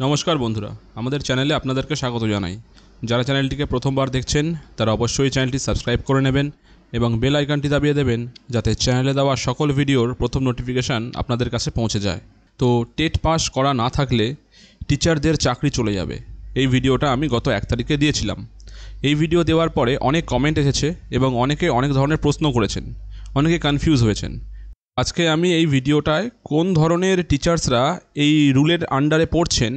নমস্কার বন্ধুরা, আমাদের চ্যানেলে আপনাদেরকে স্বাগত জানাই। যারা চ্যানেলটিকে প্রথমবার দেখছেন তারা অবশ্যই চ্যানেলটি সাবস্ক্রাইব করে নেবেন এবং বেল আইকনটি দাবিয়ে দেবেন যাতে চ্যানেলে দেওয়া সকল ভিডিওর প্রথম নোটিফিকেশান আপনাদের কাছে পৌঁছে যায়। তো টেট পাস করা না থাকলে টিচারদের চাকরি চলে যাবে, এই ভিডিওটা আমি গত 1 তারিখে দিয়েছিলাম। এই ভিডিও দেওয়ার পরে অনেক কমেন্ট এসেছে এবং অনেকে অনেক ধরনের প্রশ্ন করেছেন, অনেকে কনফিউজ হয়েছেন। আজকে আমি এই ভিডিওটায় কোন ধরনের টিচার্সরা এই রুলের আন্ডারে পড়ছেন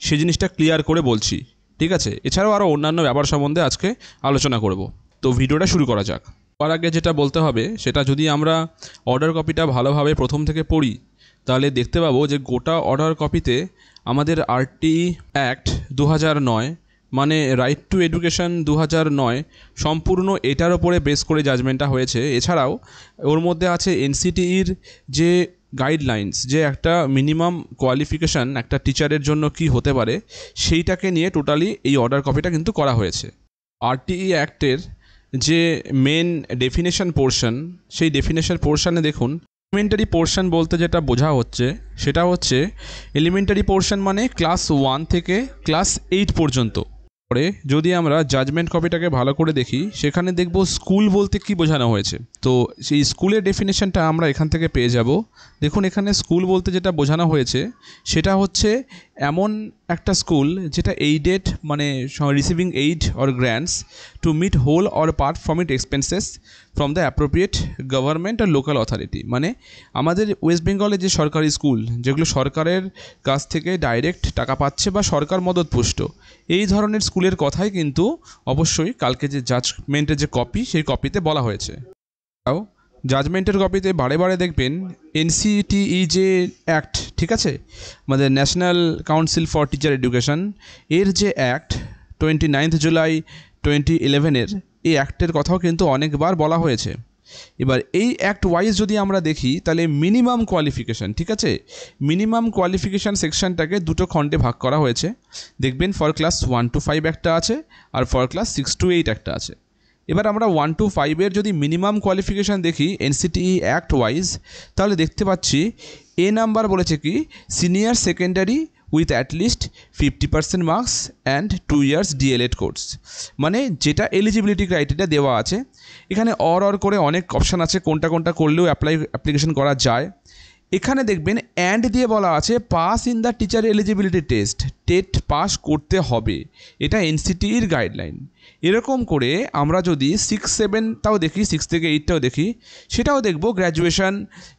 সেই জিনিসটা ক্লিয়ার করে বলছি, ঠিক আছে? এছাড়াও আরও অন্যান্য ব্যাপার সম্বন্ধে আজকে আলোচনা করব। তো ভিডিওটা শুরু করা যাক। তার আগে যেটা বলতে হবে সেটা, যদি আমরা অর্ডার কপিটা ভালোভাবে প্রথম থেকে পড়ি তাহলে দেখতে পাবো যে গোটা অর্ডার কপিতে আমাদের আরটিই অ্যাক্ট 2009 মানে রাইট টু এডুকেশন 2009 সম্পূর্ণ এটার ওপরে বেস করে জাজমেন্টটা হয়েছে। এছাড়াও ওর মধ্যে আছে এনসিটিইর যে গাইডলাইন্স, যে একটা মিনিমাম কোয়ালিফিকেশান একটা টিচারের জন্য কি হতে পারে সেইটাকে নিয়ে টোটালি এই অর্ডার কপিটা কিন্তু করা হয়েছে। আরটিই অ্যাক্টের যে মেন ডেফিনেশন পোর্শন, সেই ডেফিনেশন পোর্শনে দেখুন, এলিমেন্টারি পোর্শন বলতে যেটা বোঝা হচ্ছে সেটা হচ্ছে এলিমেন্টারি পোর্শন মানে ক্লাস 1 থেকে ক্লাস 8 পর্যন্ত। পরে যদি আমরা জাজমেন্ট কপিটাকে ভালো করে দেখি সেখানে দেখব স্কুল বলতে কি বোঝানো হয়েছে। তো সেই স্কুলের ডেফিনেশনটা আমরা এখান থেকে পেয়ে যাব। দেখুন, এখানে স্কুল বলতে যেটা বোঝানো হয়েছে সেটা হচ্ছে এমন একটা স্কুল যেটা এইডেড মানে receiving aid or grants to meet whole or part from it expenses from the appropriate government আর লোকাল অথরিটি। মানে আমাদের ওয়েস্ট বেঙ্গলের যে সরকারি স্কুল, যেগুলো সরকারের কাছ থেকে ডাইরেক্ট টাকা পাচ্ছে বা সরকার মদতপুষ্ট, এই ধরনের স্কুলের কথাই কিন্তু অবশ্যই কালকে যে জাজমেন্টের যে কপি সেই কপিতে বলা হয়েছে। তাও জাজমেন্টের কপিতে বারে বারে দেখবেন এনসিটিই যে অ্যাক্ট, ঠিক আছে, আমাদের national council for teacher education, এর যে অ্যাক্ট 29 জুলাই 2011 এই অ্যাক্টের কথাও কিন্তু অনেকবার বলা হয়েছে। এবার এই অ্যাক্ট ওয়াইজ যদি আমরা দেখি তাহলে মিনিমাম কোয়ালিফিকেশান, ঠিক আছে, মিনিমাম কোয়ালিফিকেশান সেকশনটাকে দুটো খণ্ডে ভাগ করা হয়েছে। দেখবেন ফর ক্লাস 1 to 5 একটা আছে আর ফর ক্লাস 6 to 8 একটা আছে। এবার আমরা 1 to 5 এর যদি মিনিমাম কোয়ালিফিকেশান দেখি এনসিটিই অ্যাক্ট ওয়াইজ, তাহলে দেখতে পাচ্ছি এ নাম্বার বলেছে কি senior secondary with at least 50% marks and 2 years D.El.Ed course. মানে যেটা এলিজিবিলিটি ক্রাইটেরিয়া দেওয়া আছে, এখানে অর করে অনেক অপশান আছে, কোনটা কোনটা করলেও অ্যাপ্লিকেশন করা যায়। এখানে দেখবেন অ্যান্ড দিয়ে বলা আছে pass in the teacher eligibility test, TET pass করতে হবে, এটা এনসিটিইর গাইডলাইন। এরকম করে আমরা যদি 6-7টাও দেখি, 6 থেকে 8টাও দেখি, সেটাও দেখব graduation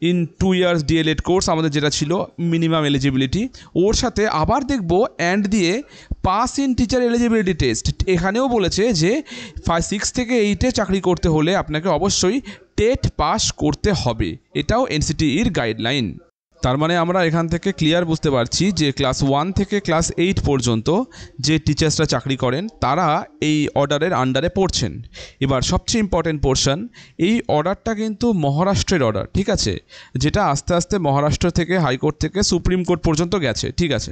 in 2 years D.El.Ed course আমাদের যেটা ছিল মিনিমাম এলিজিবিলিটি, ওর সাথে আবার দেখব অ্যান্ড দিয়ে pass in teacher eligibility test. এখানেও বলেছে যে 6 থেকে 8-এ চাকরি করতে হলে আপনাকে অবশ্যই টেট পাস করতে হবে, এটাও এনসিটিইর গাইডলাইন। তার মানে আমরা এখান থেকে ক্লিয়ার বুঝতে পারছি যে ক্লাস 1 থেকে ক্লাস 8 পর্যন্ত যে টিচার্সরা চাকরি করেন তারা এই অর্ডারের আন্ডারে পড়ছেন। এবার সবচেয়ে ইম্পর্টেন্ট পোর্শন, এই অর্ডারটা কিন্তু মহারাষ্ট্রের অর্ডার, ঠিক আছে, যেটা আস্তে আস্তে মহারাষ্ট্র থেকে হাইকোর্ট থেকে সুপ্রিম কোর্ট পর্যন্ত গেছে, ঠিক আছে।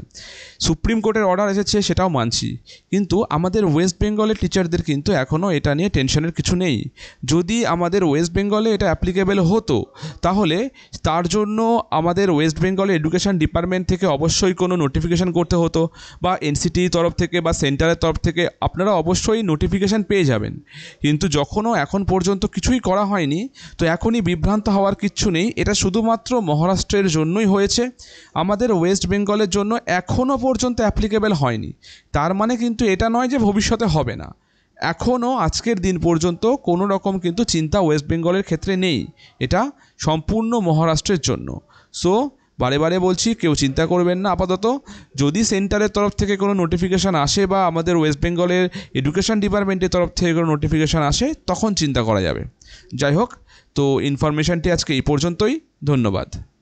সুপ্রিম কোর্টের অর্ডার এসেছে সেটাও মানছি, কিন্তু আমাদের ওয়েস্ট বেঙ্গলের টিচারদের কিন্তু এখনও এটা নিয়ে টেনশনের কিছু নেই। যদি আমাদের ওয়েস্ট বেঙ্গলে এটা অ্যাপ্লিকেবল হতো তাহলে তার জন্য আমাদের ওয়েস্ট বেঙ্গলের এডুকেশন ডিপার্টমেন্ট থেকে অবশ্যই কোনো নোটিফিকেশান করতে হতো, বা এনসিটিই তরফ থেকে বা সেন্টারের তরফ থেকে আপনারা অবশ্যই নোটিফিকেশান পেয়ে যাবেন। কিন্তু যখনও এখন পর্যন্ত কিছুই করা হয়নি, তো এখনই বিভ্রান্ত হওয়ার কিচ্ছু নেই। এটা শুধুমাত্র মহারাষ্ট্রের জন্যই হয়েছে, আমাদের ওয়েস্ট বেঙ্গলের জন্য এখনও পর্যন্ত অ্যাপ্লিকেবল হয়নি। তার মানে কিন্তু এটা নয় যে ভবিষ্যতে হবে না। এখনও আজকের দিন পর্যন্ত কোনো রকম কিন্তু চিন্তা ওয়েস্ট বেঙ্গলের ক্ষেত্রে নেই, এটা সম্পূর্ণ মহারাষ্ট্রের জন্য। সো বারে বারে বলছি, কেউ চিন্তা করবেন না আপাতত। যদি সেন্টারের তরফ থেকে কোনো নোটিফিকেশান আসে বা আমাদের ওয়েস্ট বেঙ্গলের এডুকেশন ডিপার্টমেন্টের তরফ থেকে কোনো নোটিফিকেশান আসে তখন চিন্তা করা যাবে। যাই হোক, তো ইনফরমেশানটি আজকে এই পর্যন্তই। ধন্যবাদ।